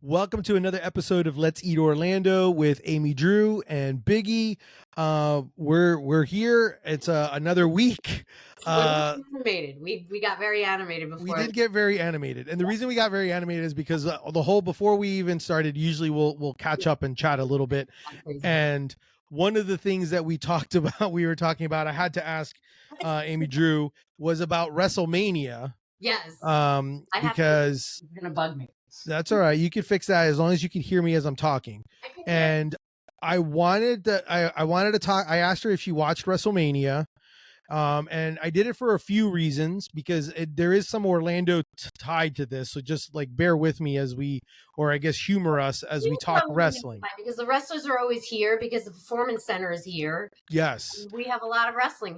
Welcome to another episode of Let's Eat Orlando with Amy Drew and Biggie. We're here. It's another week. Animated. We got very animated before. We did get very animated, and the reason we got very animated is because the whole before we even started, usually we'll catch up and chat a little bit. And one of the things that we talked about, we were talking about, I had to ask Amy Drew, was about WrestleMania. Yes. Because it's gonna bug me. That's all right. You can fix that as long as you can hear me as I'm talking. And I wanted to talk. I asked her if she watched WrestleMania. And I did it for a few reasons because there is some Orlando tied to this. So just like bear with me as I guess humor us as we talk wrestling. Because the wrestlers are always here because the Performance Center is here. Yes. We have a lot of wrestling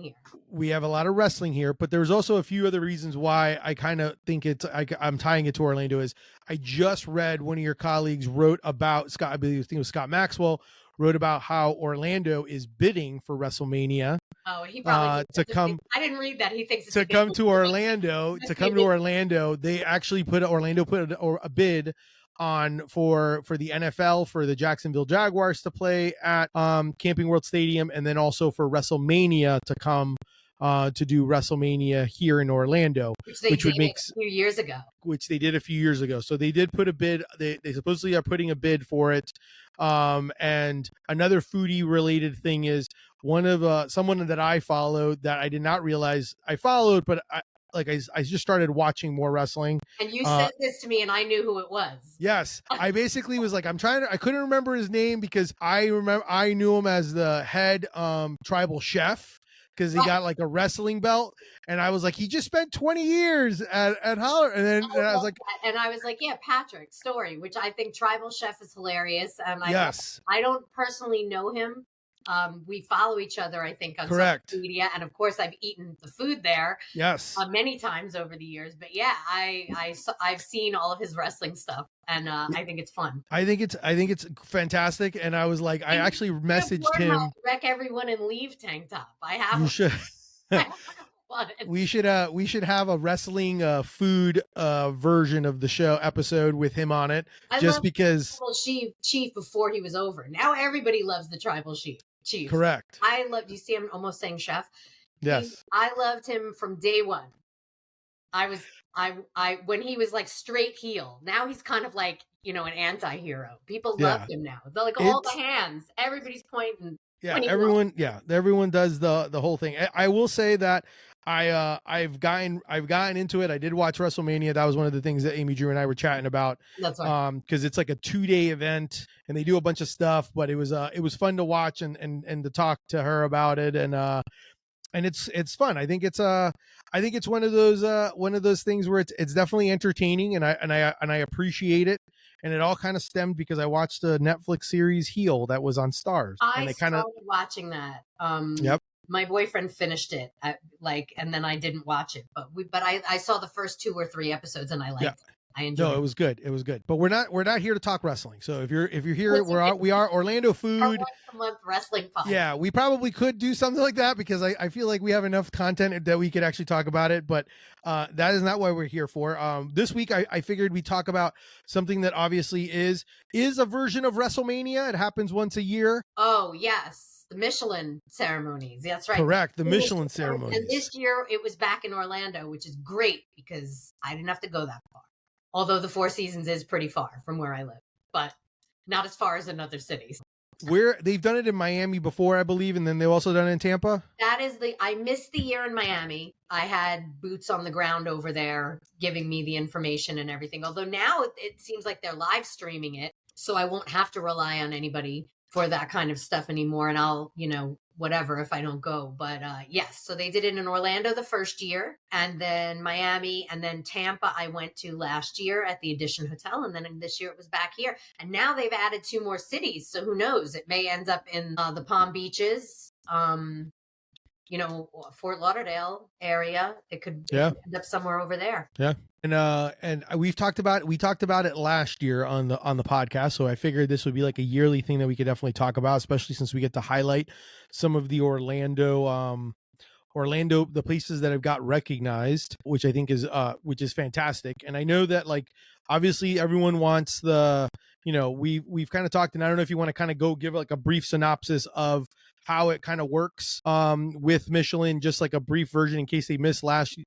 here. But there's also a few other reasons why I kind of think I'm tying it to Orlando. Is I just read one of your colleagues wrote about Scott, I think it was Scott Maxwell, wrote about how Orlando is bidding for WrestleMania. Oh, he probably to come. I didn't read that. He thinks to come to Orlando. To come to Orlando, they actually put a bid on for the NFL for the Jacksonville Jaguars to play at Camping World Stadium, and then also for WrestleMania to come to do WrestleMania here in Orlando, which would make a few years ago. Which they did a few years ago. So they did put a bid. They supposedly are putting a bid for it. And another foodie related thing is one of someone that I followed that I did not realize I followed, but I just started watching more wrestling. And you sent this to me and I knew who it was. Yes. I basically was like, I couldn't remember his name because I knew him as the head tribal chef, because he got like a wrestling belt, and I was like, he just spent 20 years at Holler, and then I was like, yeah, Patrick Story, which I think Tribal Chef is hilarious. Yes, I don't personally know him. We follow each other, I think, on Correct. social media, and of course, I've eaten the food there. Yes, many times over the years. But yeah, I've seen all of his wrestling stuff, and I think it's fun. I think it's fantastic, and I was like, I actually messaged him. Wreck everyone and leave tank top. I have. You should. We should have a wrestling food version of the show episode with him on it. Because Chief before he was over. Now everybody loves the tribal chief. Correct. You see him almost saying chef. Yes. I loved him from day one. When he was like straight heel. Now he's kind of like, an anti-hero. People love him now. They're like all the hands. Everybody's pointing. Yeah, everyone does the whole thing. I will say that I've gotten into it. I did watch WrestleMania. That was one of the things that Amy Drew and I were chatting about. That's right. Because it's like a 2-day event and they do a bunch of stuff, but it was fun to watch and to talk to her about it, and it's fun. I think it's one of those things where it's definitely entertaining, and I appreciate it. And it all kind of stemmed because I watched a Netflix series Heel that was on Stars. I started watching that. Yep. My boyfriend finished it and then I didn't watch it, but I saw the first 2 or 3 episodes and I liked it. I enjoyed it. No, it was good. It was good. But we're not here to talk wrestling. So if you're here, we are Orlando food. Once a month wrestling pod. Yeah, we probably could do something like that because I feel like we have enough content that we could actually talk about it. But that is not what we're here for. This week I figured we'd talk about something that obviously is a version of WrestleMania. It happens once a year. Oh yes. The Michelin ceremonies. That's right. Correct. The Michelin ceremonies. And this year it was back in Orlando, which is great because I didn't have to go that far. Although the Four Seasons is pretty far from where I live, but not as far as in other cities. They've done it in Miami before, I believe, and then they've also done it in Tampa. I missed the year in Miami. I had boots on the ground over there giving me the information and everything. Although now it seems like they're live streaming it, so I won't have to rely on anybody for that kind of stuff anymore. And I'll, whatever if I don't go. But yes, so they did it in Orlando the first year, and then Miami, and then Tampa I went to last year at the Edition Hotel, and then this year it was back here. And now they've added 2 more cities, so who knows? It may end up in the Palm Beaches, Fort Lauderdale area. It could end up somewhere over there. Yeah. And we talked about it last year on the podcast. So I figured this would be like a yearly thing that we could definitely talk about, especially since we get to highlight some of the Orlando Orlando, the places that have got recognized, which I think is fantastic. And I know that like obviously everyone wants the, we've kind of talked, and I don't know if you want to kind of go give like a brief synopsis of how it kind of works with Michelin, just like a brief version in case they missed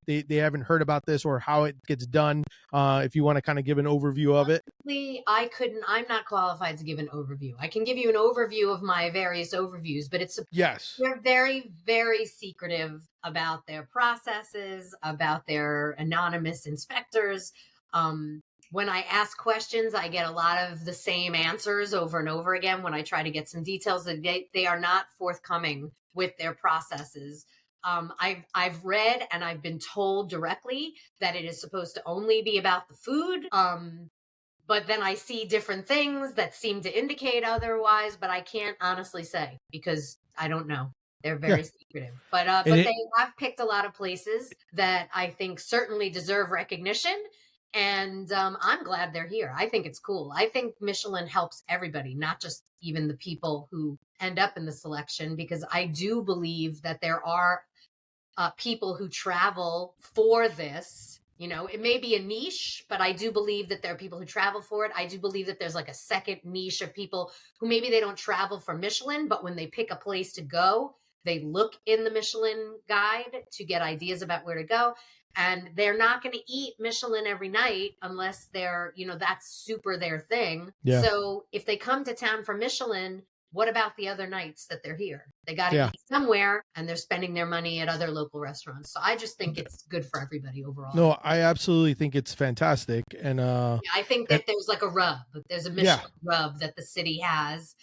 they haven't heard about this, or how it gets done. If you want to kind of give an overview of it. I'm not qualified to give an overview. I can give you an overview of my various overviews, but they're very, very secretive about their processes, about their anonymous inspectors. When I ask questions, I get a lot of the same answers over and over again. When I try to get some details, they are not forthcoming with their processes. I've read and I've been told directly that it is supposed to only be about the food. But then I see different things that seem to indicate otherwise, but I can't honestly say because I don't know. They're very secretive. But they have picked a lot of places that I think certainly deserve recognition. And I'm glad they're here. I think it's cool. I think Michelin helps everybody, not just even the people who end up in the selection, because I do believe that there are people who travel for this. It may be a niche, but I do believe that there are people who travel for it. I do believe that there's like a second niche of people who maybe they don't travel for Michelin, but when they pick a place to go, they look in the Michelin Guide to get ideas about where to go. And they're not going to eat Michelin every night unless they're, that's super their thing. Yeah. So if they come to town for Michelin, what about the other nights that they're here? They got to eat somewhere, and they're spending their money at other local restaurants. So I just think it's good for everybody overall. No, I absolutely think it's fantastic. And I think that there's like a rub. There's a Michelin rub that the city has.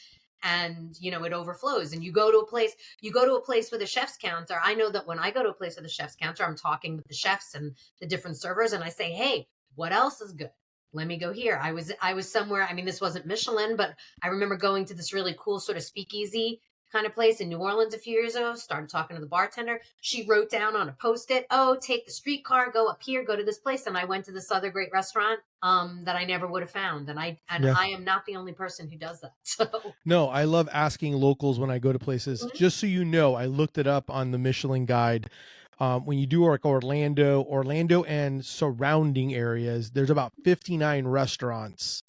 And it overflows, and you go to a place with a chef's counter. I know that when I go to a place with a chef's counter, I'm talking with the chefs and the different servers, and I say, hey, what else is good? Let me go here. I was somewhere, I mean, this wasn't Michelin, but I remember going to this really cool sort of speakeasy kind of place in New Orleans a few years ago. Started talking to the bartender. She wrote down on a Post-it, take the streetcar, go up here, go to this place. And I went to this other great restaurant that I never would have found. And I am not the only person who does that. So no, I love asking locals when I go to places. Mm-hmm. Just so you know, I looked it up on the Michelin Guide. When you do like Orlando and surrounding areas, there's about 59 restaurants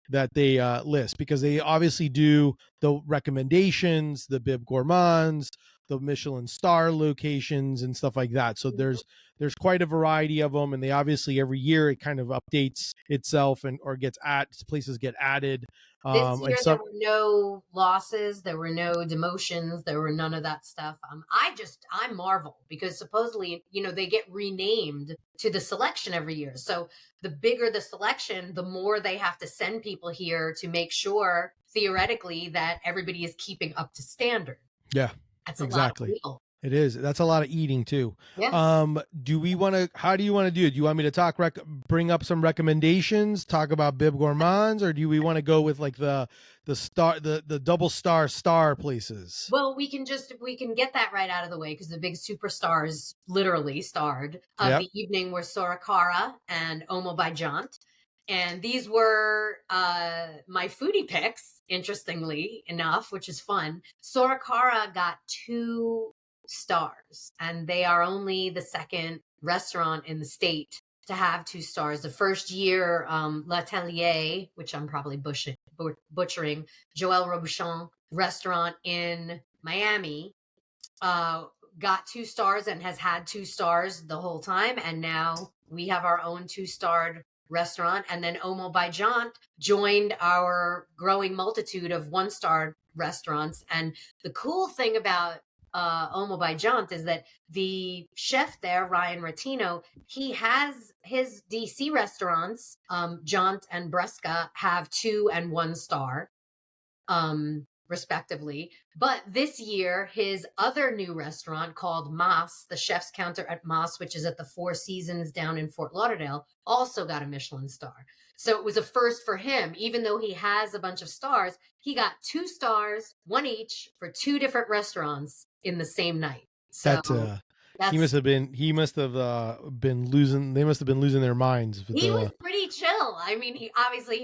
that they list, because they obviously do the recommendations, the Bib Gourmands, the Michelin Star locations and stuff like that. So there's quite a variety of them, and they obviously every year it kind of updates itself or places get added. This year there were no losses, there were no demotions, there were none of that stuff. I marvel because supposedly, they get renamed to the selection every year. So the bigger the selection, the more they have to send people here to make sure theoretically that everybody is keeping up to standard. Yeah, that's exactly. A lot of people. It is. That's a lot of eating too. Yeah. How do you want to do it? Do you want me to bring up some recommendations, talk about Bib Gourmands, or do we want to go with like the double star places? Well, we can get that right out of the way, because the big superstars literally starred of the evening were Sorekara and Omo by Jônt. And these were my foodie picks, interestingly enough, which is fun. Sorekara got 2 stars, and they are only the second restaurant in the state to have 2 stars. The first year, L'Atelier, which I'm probably butchering, Joël Robuchon restaurant in Miami, got 2 stars and has had 2 stars the whole time. And now we have our own 2-starred restaurant. And then Omo by Jônt joined our growing multitude of 1-star restaurants. And the cool thing about Omo by Jônt is that the chef there, Ryan Ratino, he has his DC restaurants, Jônt and Brusca, have 2 and 1 star, respectively. But this year, his other new restaurant called Mas, the Chef's Counter at Mas, which is at the Four Seasons down in Fort Lauderdale, also got a Michelin star. So it was a first for him. Even though he has a bunch of stars, he got 2 stars, 1 each, for 2 different restaurants in the same night. So He That's must have been. He must have been losing. They must have been losing their minds with he was the. pretty chill. I mean, he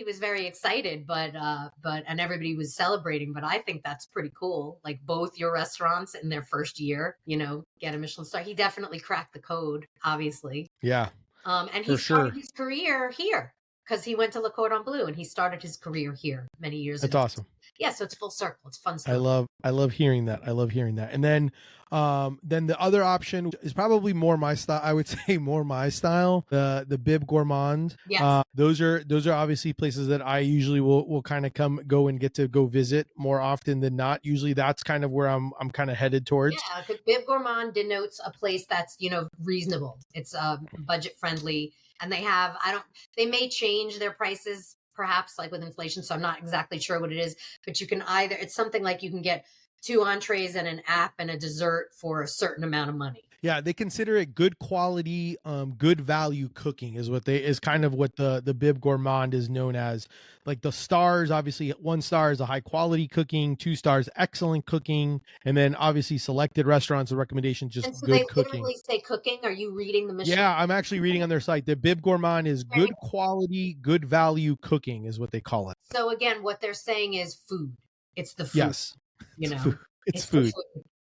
was very excited, but and everybody was celebrating. But I think that's pretty cool. Like both your restaurants in their first year, get a Michelin star. He definitely cracked the code, obviously. Yeah, And he for started sure. his career here because he went to Le Cordon Bleu and he started his career here many years That's ago. awesome. Yeah, so it's full circle. It's fun I stuff. love hearing that. I love hearing that. And then the other option is probably more my style. I would say more my style. The Bib Gourmand. Yes. Those are obviously places that I usually will kind of go and get to go visit more often than not. Usually that's kind of where I'm kind of headed towards. Yeah, because Bib Gourmand denotes a place that's reasonable. It's budget friendly, and they may change their prices perhaps like with inflation. So I'm not exactly sure what it is, but it's something like you can get 2 entrees and an app and a dessert for a certain amount of money. Yeah, they consider it good quality, good value cooking is kind of what the Bib Gourmand is known as. Like the stars, obviously 1 star is a high quality cooking, 2 stars excellent cooking, and then obviously selected restaurants, the recommendation just And so they good cooking. literally say cooking. Are you reading the Michelin? Yeah, I'm actually reading on their site. The Bib Gourmand is good quality, good value cooking is what they call it. So again, what they're saying is food. It's the food. Yes. It's food. It's food.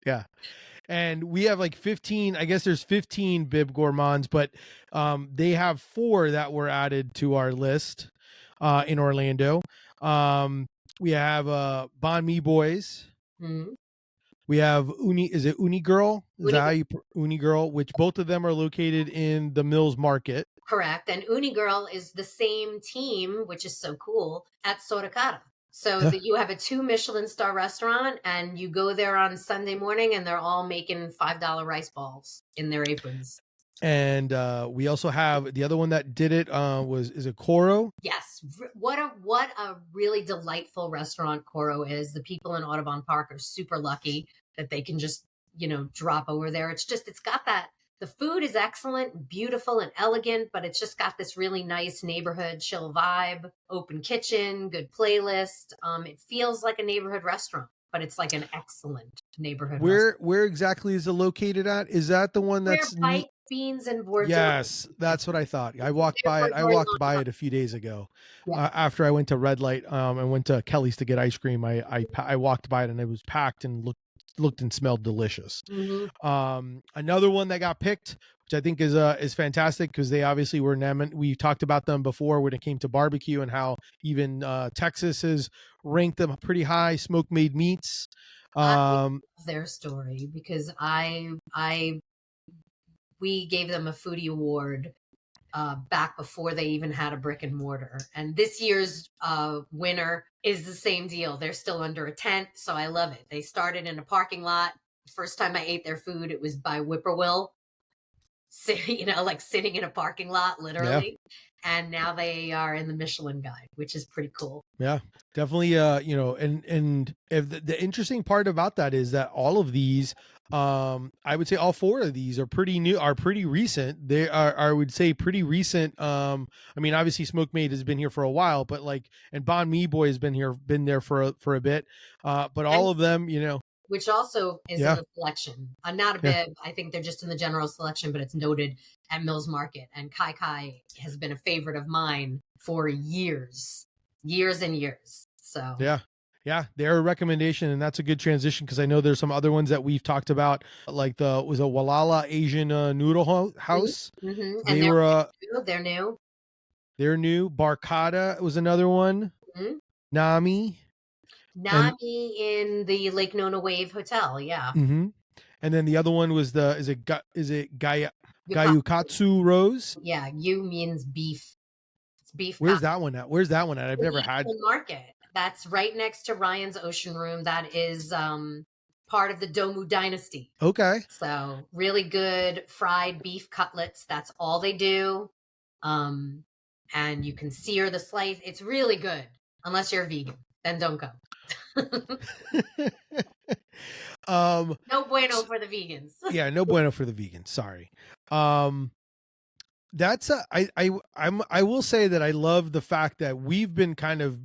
Yeah. And we have like 15, I guess there's 15 Bib Gourmands, but they have 4 that were added to our list in Orlando. We have Banh Mi Boys. Mm-hmm. We have is it Uni Girl? Is Uni that how you Uni Girl? Which both of them are located in the Mills Market. Correct. And Uni Girl is the same team, which is so cool, at Sorekara. So that you have a 2 Michelin star restaurant and you go there on Sunday morning and they're all making $5 rice balls in their aprons. And we also have the other one that did it is it Coro? Yes. What a really delightful restaurant Coro is. The people in Audubon Park are super lucky that they can just, drop over there. It's got that. The food is excellent, beautiful, and elegant, but it's just got this really nice neighborhood chill vibe, open kitchen, good playlist. It feels like a neighborhood restaurant, but it's like an excellent neighborhood restaurant. Where exactly is it located at? Is that the one that's Bike, beans, and Bordeaux? Yes, that's what I thought. I walked by it a few days ago. Yeah. After I went to Red Light and went to Kelly's to get ice cream. I walked by it and it was packed and looked and smelled delicious. Mm-hmm. Another one that got picked, which I think is fantastic because they obviously were we talked about them before when it came to barbecue and how even Texas has ranked them pretty high. Smokemade Meats. I love their story because we gave them a foodie award back before they even had a brick and mortar. And this year's winner is the same deal. They're still under a tent, so I love it. They started in a parking lot. First time I ate their food, it was by Whippoorwill. Like sitting in a parking lot, literally. Yeah. And now they are in the Michelin Guide, which is pretty cool. Yeah, definitely. And if the interesting part about that is that all of these, I would say all 4 of these are pretty recent. They are, I would say, pretty recent. I mean, obviously Smokemade has been here for a while, but and Banh Mi Boy has been there for a bit. But all of them, which also is in the selection. Not a bib. I think they're just in the general selection, but it's noted at Mills Market. And Kai Kai has been a favorite of mine for years and years. So yeah, they're a recommendation, and that's a good transition because I know there's some other ones that we've talked about, like was a Walala Asian noodle house. Mm-hmm. And they're new. They're new. Barkada was another one. Mm-hmm. Nami in the Lake Nona Wave Hotel, yeah. Mm-hmm. And then the other one was is it Gayukatsu Rose? Yeah, Yu means beef. It's beef. Where's that one at? I've never had. Market. That's right next to Ryan's Ocean Room. That is part of the Domu dynasty. Okay. So really good fried beef cutlets. That's all they do. And you can sear the slice. It's really good. Unless you're a vegan, then don't go. No bueno for the vegans. Yeah, no bueno for the vegans. Sorry. That's I will say that I love the fact that we've been kind of,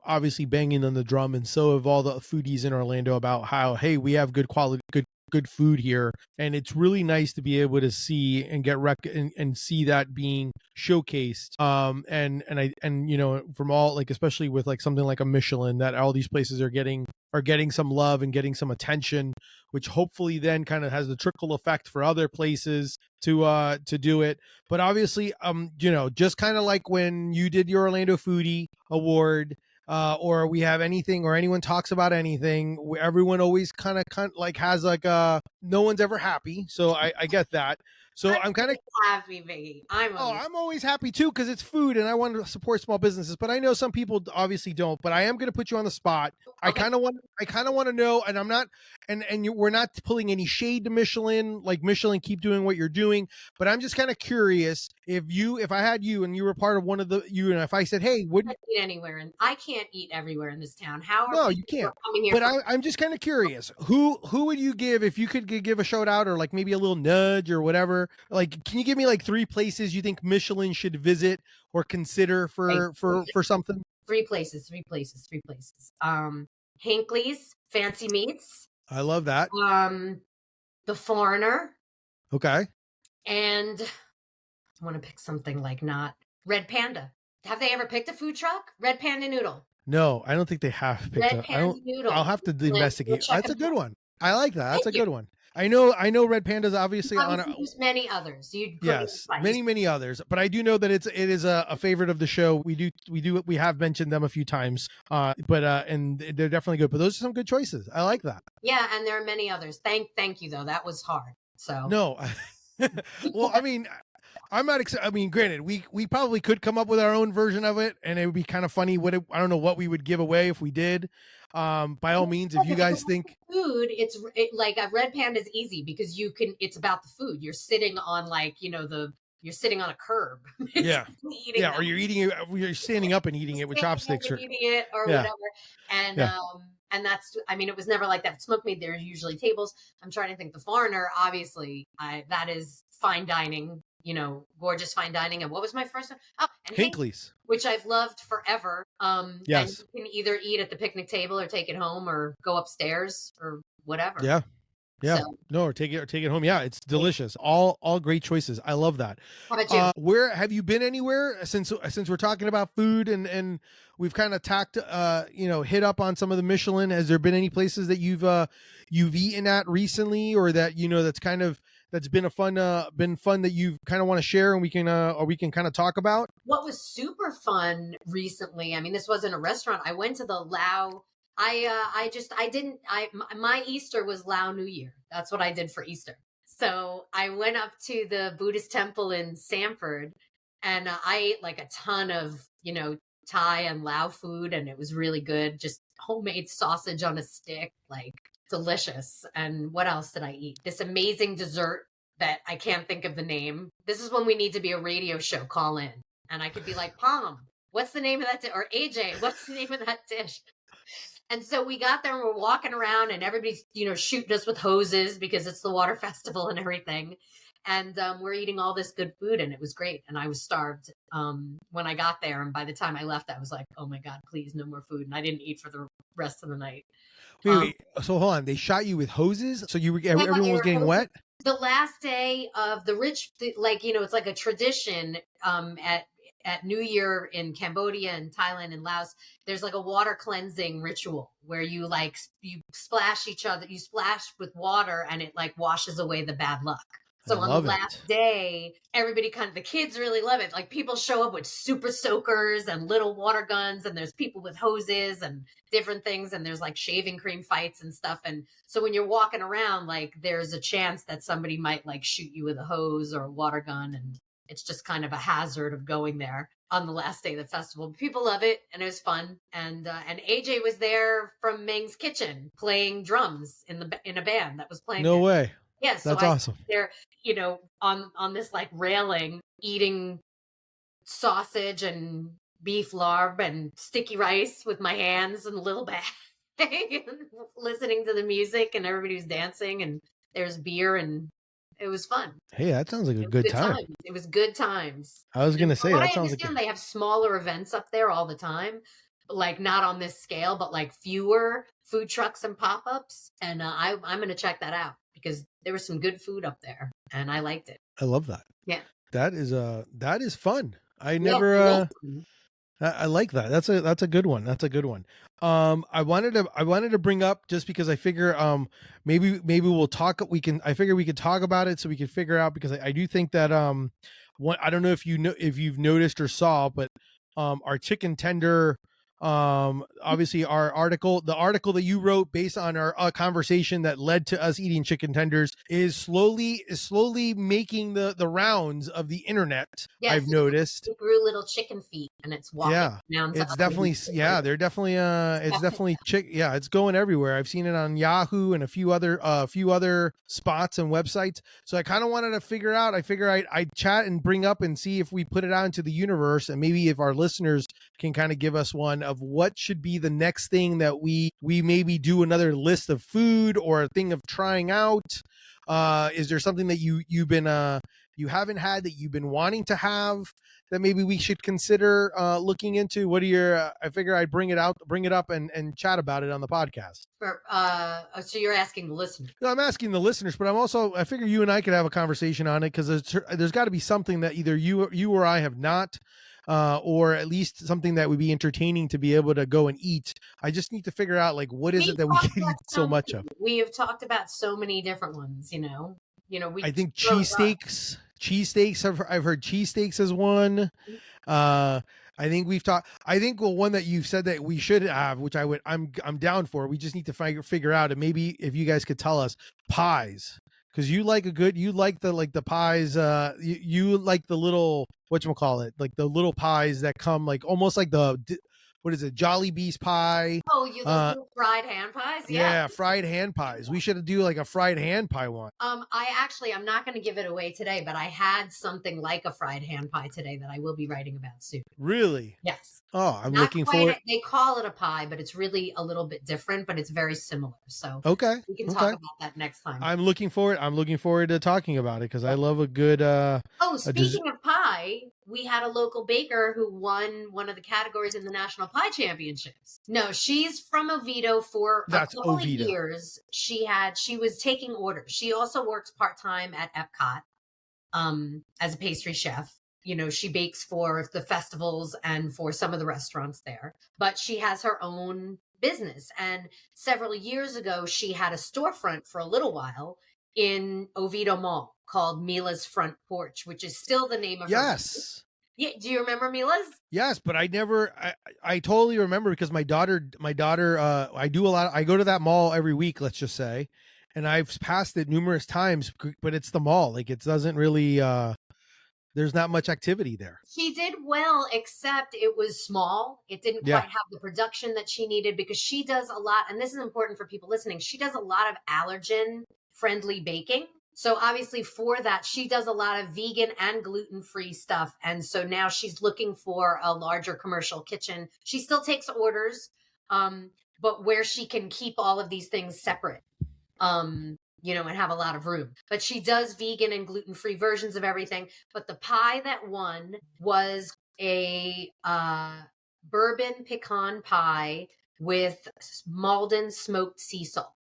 obviously banging on the drum, and so have all the foodies in Orlando about how, hey, we have good good food here, and it's really nice to be able to see and get and see that being showcased. And you know, from all, like, especially with like something like a Michelin, that all these places are getting some love and getting some attention, which hopefully then kind of has the trickle effect for other places to do it. But obviously, you know, just kind of like when you did your Orlando Foodie Award, or we have anything, or anyone talks about anything, everyone always kind of like has like no one's ever happy. So I get that. So I'm kind of happy, Biggie. I'm always happy too, because it's food and I want to support small businesses. But I know some people obviously don't. But I am going to put you on the spot. I kind of want to know, and I'm not, we're not pulling any shade to Michelin. Like, Michelin, keep doing what you're doing. But I'm just kind of curious, if I had you and you were part of one of and if I said, hey, would eat anywhere, and I can't eat everywhere in this town. How are no, you can't. Coming here but I'm just kind of curious, who would you give, if you could give a shout out, or like maybe a little nudge or whatever? Like, can you give me like 3 places you think Michelin should visit or consider for something? 3 places. Hinckley's Fancy Meats. I love that. The Foreigner. Okay. And I want to pick something like not Red Panda. Have they ever picked a food truck? Red Panda Noodle. No, I don't think they have picked Red Panda Noodle. I'll have to investigate. That's a good one. I like that. That's a good one. I know Red Panda's obviously on a, there's many others. Yes, many others, but I do know that it is a favorite of the show. We have mentioned them a few times, and they're definitely good. But those are some good choices. I like that. Yeah, and there are many others. Thank you though. That was hard. So no, well, I mean, I'm not excited. I mean, granted, we probably could come up with our own version of it, and it would be kind of funny. I don't know what we would give away if we did. By all means, if you guys think food, like a Red Panda is easy because it's about the food. You're sitting on, like, you're sitting on a curb. Yeah. Or you're standing up and eating it with chopsticks, or eating it or whatever. And and that's, I mean, it was never like that. Smokemade, there's usually tables. I'm trying to think. The Foreigner, obviously, that is fine dining. Gorgeous fine dining. And what was my first one? Oh, and Hinckley's, which I've loved forever. Yes. And you can either eat at the picnic table or take it home or go upstairs or whatever. Yeah. So, no, or take it home. Yeah, it's delicious. All great choices. I love that. How about you? Where have you been anywhere since we're talking about food and we've kind of hit up on some of the Michelin? Has there been any places that you've eaten at recently, or that that's been fun that you kind of want to share, and we can kind of talk about? What was super fun recently, I mean, this wasn't a restaurant. I went to the Lao. My Easter was Lao New Year. That's what I did for Easter. So I went up to the Buddhist temple in Sanford, and I ate like a ton of, Thai and Lao food, and it was really good. Just homemade sausage on a stick, like delicious. And what else did I eat? This amazing dessert that I can't think of the name. This is when we need to be a radio show. Call in, and I could be like, Palm, what's the name of that dish? Or AJ, what's the name of that dish? And so we got there and we're walking around, and everybody's, shooting us with hoses because it's the water festival and everything. And we're eating all this good food, and it was great. And I was starved when I got there. And by the time I left, I was like, oh my God, please, no more food. And I didn't eat for the rest of the night. Wait. So hold on. They shot you with hoses? So everyone was getting wet? The last day of the rich, it's like a tradition at New Year in Cambodia and Thailand and Laos. There's like a water cleansing ritual where you splash each other, you splash with water, and it like washes away the bad luck. So on the last day, everybody the kids really love it. Like, people show up with super soakers and little water guns, and there's people with hoses and different things. And there's like shaving cream fights and stuff. And so when you're walking around, like, there's a chance that somebody might like shoot you with a hose or a water gun. And it's just kind of a hazard of going there on the last day of the festival. But people love it, and it was fun. And AJ was there from Ming's Kitchen playing drums in a band that was playing. No way. Yes, yeah, so that's awesome. There, on this like railing, eating sausage and beef larb and sticky rice with my hands in a little bag, listening to the music, and everybody was dancing, and there's beer, and it was fun. Hey, that sounds like a good time. It was good times. I was going to say, that sounds like they have smaller events up there all the time, like not on this scale, but like fewer food trucks and pop-ups. And I'm going to check that out. because there was some good food up there and I liked it. I love that. Yeah. That is fun. I Yeah, never I like that. That's a good one. That's a good one. I wanted to bring up, just because I figure maybe we'll talk, I figure we could talk about it so we could figure out, because I do think that I don't know if if you've noticed or saw, but our chicken tender, obviously the article that you wrote based on our conversation that led to us eating chicken tenders is slowly making the rounds of the internet. Yes, I've noticed. it grew little chicken feet and it's walking down to It's definitely, yeah, they're definitely it's definitely it's going everywhere. I've seen it on Yahoo and a few other spots and websites. So I kind of wanted to figure out, I figure I'd chat and bring up and see if we put it out into the universe, and maybe if our listeners can kind of give us one of what should be the next thing that we maybe do, another list of food or a thing of trying out. Is there something that you've been you haven't had that you've been wanting to have that maybe we should consider looking into? What are your I figure I'd bring it up and chat about it on the podcast. So you're asking the listeners? No, I'm asking the listeners, but I figure you and I could have a conversation on it, because there's got to be something that either you or I have not, or at least something that would be entertaining to be able to go and eat. I just need to figure out, like, what is it that we can eat so much of? We have talked about so many different ones, I think cheesesteaks. I've heard cheesesteaks as one. I think we've talked. I think one that you've said that we should have, which I'm down for. We just need to figure out, and maybe if you guys could tell us, pies, because you like the pies. You like the little, whatchamacallit, like the little pies that come like almost like what is it, Jolly Beast pie? Oh, you love fried hand pies? Yeah, fried hand pies. We should do like a fried hand pie one. I'm not going to give it away today, but I had something like a fried hand pie today that I will be writing about soon. Really? Yes. Oh, I'm looking forward. They call it a pie, but it's really a little bit different, but it's very similar. So okay, we can talk about that next time. I'm looking forward to talking about it, because I love a good. Speaking of pie, we had a local baker who won one of the categories in the National Pie Championships. No, she's from Oviedo for a couple of years. She was taking orders. She also works part-time at Epcot as a pastry chef. She bakes for the festivals and for some of the restaurants there, but she has her own business. And several years ago, she had a storefront for a little while in Oviedo Mall called Mila's Front Porch, which is still the name of her business. Yeah, do you remember Mila's? Yes, but I totally remember, because my daughter I go to that mall every week, let's just say, and I've passed it numerous times, but it's the mall. Like, it doesn't really there's not much activity there. She did well, except it was small. It didn't quite have the production that she needed, because she does a lot, and this is important for people listening, she does a lot of allergen-friendly baking. So obviously for that, she does a lot of vegan and gluten-free stuff. And so now she's looking for a larger commercial kitchen. She still takes orders, but where she can keep all of these things separate. And have a lot of room. But she does vegan and gluten-free versions of everything. But the pie that won was a bourbon pecan pie with Malden smoked sea salt.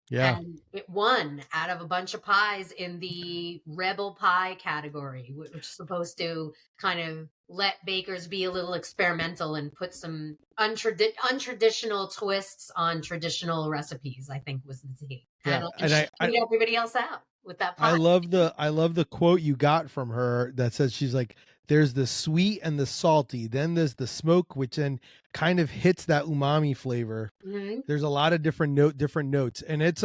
Yeah. And it won out of a bunch of pies in the Rebel Pie category, which is supposed to kind of let bakers be a little experimental and put some untraditional twists on traditional recipes, I think was the take. Yeah. And she beat everybody else out with that pie. I love the quote you got from her that says, she's like, there's the sweet and the salty, then there's the smoke, which then kind of hits that umami flavor. Mm-hmm. There's a lot of different notes, and it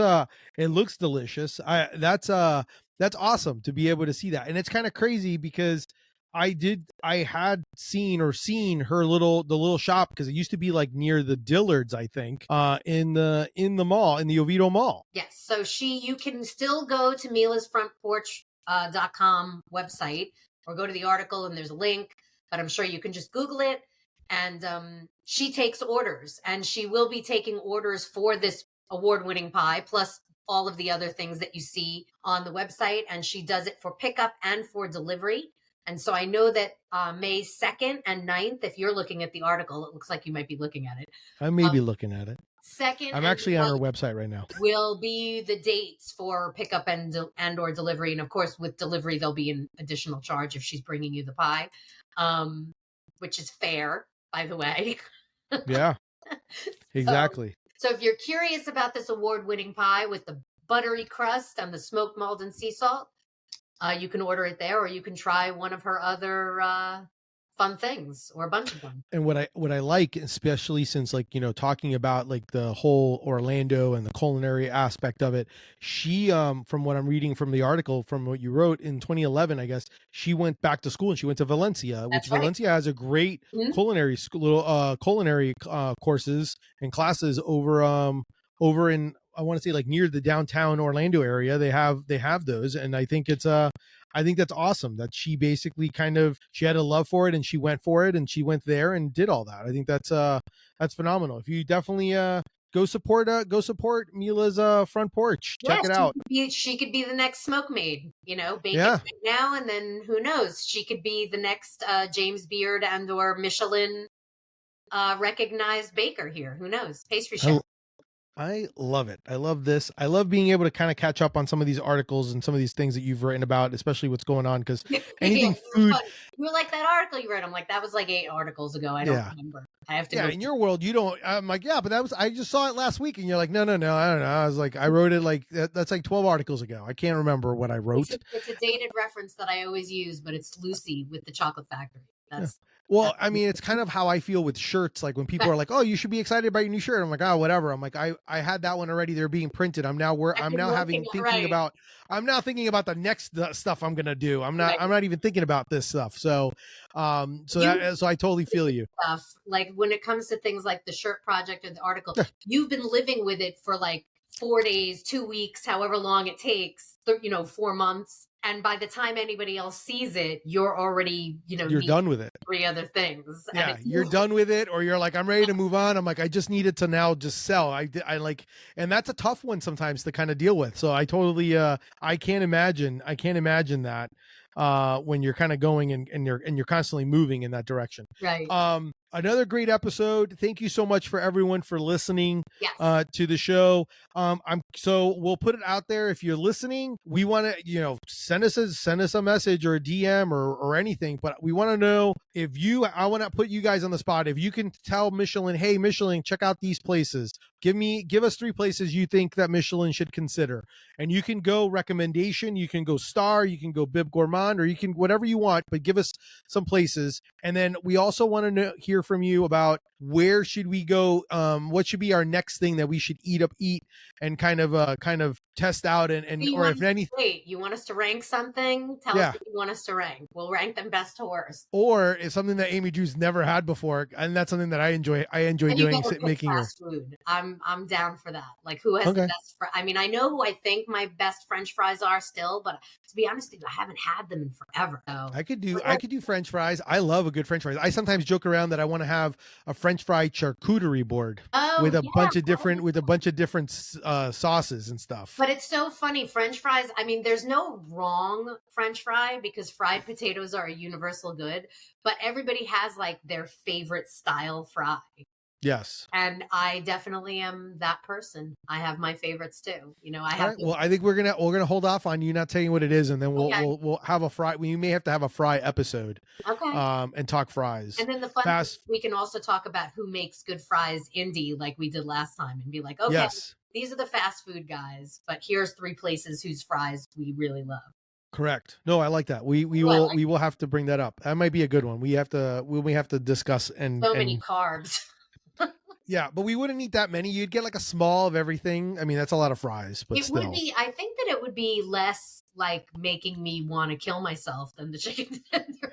looks delicious. That's awesome to be able to see that. And it's kind of crazy, because I had seen her the little shop, because it used to be like near the Dillards, I think, in the mall, in the Oviedo Mall. Yes. So you can still go to Mila's Front Porch.com website, or go to the article and there's a link, but I'm sure you can just Google it. And she takes orders, and she will be taking orders for this award-winning pie, plus all of the other things that you see on the website. And she does it for pickup and for delivery. And so I know that May 2nd and 9th, if you're looking at the article, it looks like you might be looking at it. I may be looking at it. Second I'm and actually on her website right now. will be the dates for pickup and or delivery. And of course, with delivery, there'll be an additional charge if she's bringing you the pie, which is fair, by the way. Yeah, So, exactly. so if you're curious about this award-winning pie with the buttery crust and the smoked malt and sea salt, you can order it there, or you can try one of her other fun things, or a bunch of them. And what I like, especially since, like, you know, talking about like the whole Orlando and the culinary aspect of it, she from what I'm reading from the article, from what you wrote in 2011, I guess she went back to school and she went to Valencia, which That's right. Valencia has a great Mhm. culinary school, culinary courses and classes over in, I want to say, like near the downtown Orlando area. They have those, and I think that's awesome that she basically she had a love for it and she went for it and she went there and did all that. I think that's phenomenal. If you definitely go support Mila's front porch. Check it out. She could be the next Smokemade, you know, bake it Yeah. right now, and then who knows? She could be the next James Beard and or Michelin recognized baker here. Who knows? Pastry chef. I love it. I love this. I love being able to kind of catch up on some of these articles and some of these things that you've written about, especially what's going on. Because anything food, you were like, that article you read. I'm like, that was like 8 articles ago. I don't remember. I have to go. In your world, you don't. I'm like, yeah, but I just saw it last week, and you're like, no, I don't know. I was like, I wrote it like that's like 12 articles ago. I can't remember what I wrote. It's a dated reference that I always use, but it's Lucy with the Chocolate Factory. That's Well, I mean, it's kind of how I feel with shirts. Like when people are like, "Oh, you should be excited about your new shirt," I'm like, "Oh, whatever." I'm like, I had that one already. They're being printed. I'm now thinking about the next stuff I'm gonna do. I'm not even thinking about this stuff. So, so I totally feel you. Stuff like when it comes to things like the shirt project or the article, you've been living with it for like 4 days, 2 weeks, however long it takes. 4 months. And by the time anybody else sees it, you're already, you're done with it. 3 other things. Yeah, you're done with it, or you're like, I'm ready to move on. I'm like, I just need it to now just sell. I like, and that's a tough one sometimes to kind of deal with. So I totally, I can't imagine that when you're kind of going and you're constantly moving in that direction. Right. Another great episode. Thank you so much for everyone for listening to the show. So we'll put it out there. If you're listening, we want to, send us a message or a DM or anything, but we want to know I want to put you guys on the spot. If you can tell Michelin, hey, Michelin, check out these places. Give us 3 places you think that Michelin should consider. And you can go recommendation, you can go star, you can go Bib Gourmand, or you can whatever you want, but give us some places. And then we also want to hear from you about where should we go, what should be our next thing that we should eat and kind of test out or if anything. Wait, you want us to rank something? Tell us what you want us to rank. We'll rank them best to worst. Or it's something that Amy Drew's never had before, and that's something that I enjoy doing, making fast food. I'm down for that. Like, who has the best I mean, I know who I think my best French fries are still, but to be honest with you, I haven't had them in forever. So I could do French fries. I love a good French fries. I sometimes joke around that I want to have a French fry charcuterie board with a bunch of different sauces and stuff. But it's so funny, French fries. I mean, there's no wrong French fry because fried potatoes are a universal good, but everybody has like their favorite style fry. Yes. And I definitely am that person. I have my favorites too. I have. Well, I think we're gonna hold off on you not telling what it is, and then we'll have a fry. We may have to have a fry episode. Okay. And talk fries. And then the fun we can also talk about who makes good fries indie, like we did last time, and be like, okay, these are the fast food guys, but here's 3 places whose fries we really love. Correct. No, I like that. We will have to bring that up. That might be a good one. We have to discuss many carbs. Yeah, but we wouldn't eat that many. You'd get like a small of everything. I mean, that's a lot of fries, but still. Would be. I think that it would be less like making me want to kill myself than the chicken tender.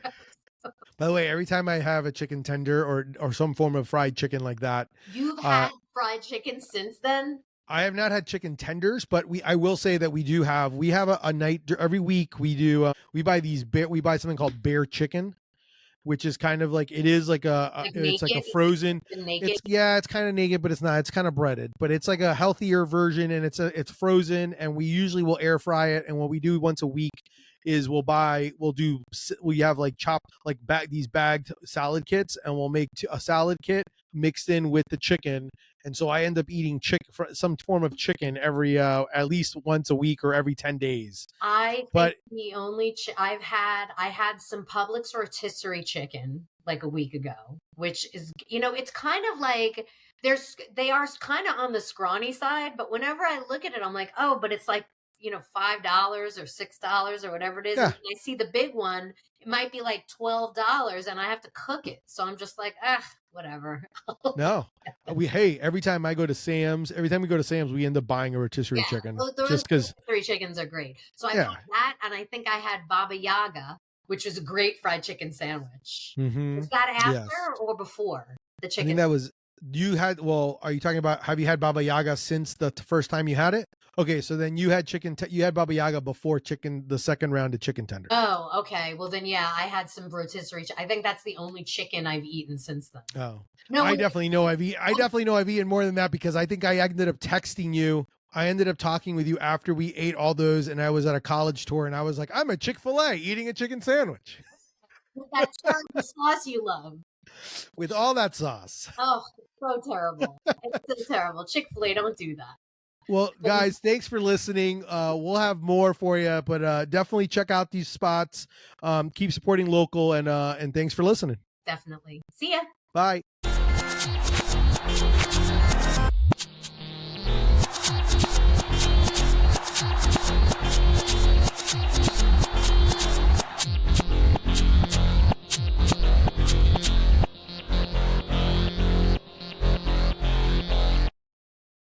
By the way, every time I have a chicken tender or some form of fried chicken like that, you've had fried chicken since then. I have not had chicken tenders, but I will say that we have a night every week. We buy something called bear chicken, which is kind of like, it is like it's like a frozen, it's kind of naked, but it's not, it's kind of breaded, but it's like a healthier version, and it's frozen, and we usually will air fry it. And what we do once a week is we have like chopped, like these bagged salad kits, and we'll make a salad kit mixed in with the chicken, and so I end up eating some form of chicken every at least once a week or every 10 days. I think But the only I had some Publix rotisserie chicken like a week ago, which is, it's kind of like they are kind of on the scrawny side, but whenever I look at it, I'm like, oh, but it's like, $5 or $6 or whatever it is. yeah, And when I see the big one, it might be like $12 and I have to cook it. So I'm just like, whatever. no, every time we go to Sam's, we end up buying a rotisserie chicken Those just because. rotisserie chickens are great. So I got that, and I think I had Baba Yaga, which is a great fried chicken sandwich. Mm-hmm. Was that after or before the chicken? I think that was are you talking about, have you had Baba Yaga since the first time you had it? Okay, so then you had you had Baba Yaga before the second round of chicken tenders. Oh, okay. Well, then, yeah, I had some rotisserie. I think that's the only chicken I've eaten since then. Oh, no, I definitely know I've eaten more than that, because I think I ended up texting you. I ended up talking with you after we ate all those, and I was at a college tour, and I was like, I'm at Chick-fil-A eating a chicken sandwich. With that charred sauce you love. With all that sauce. Oh, so terrible. It's so terrible. Chick-fil-A, don't do that. Well, guys, thanks for listening. We'll have more for you, but definitely check out these spots. Keep supporting local, and thanks for listening. Definitely. See ya. Bye.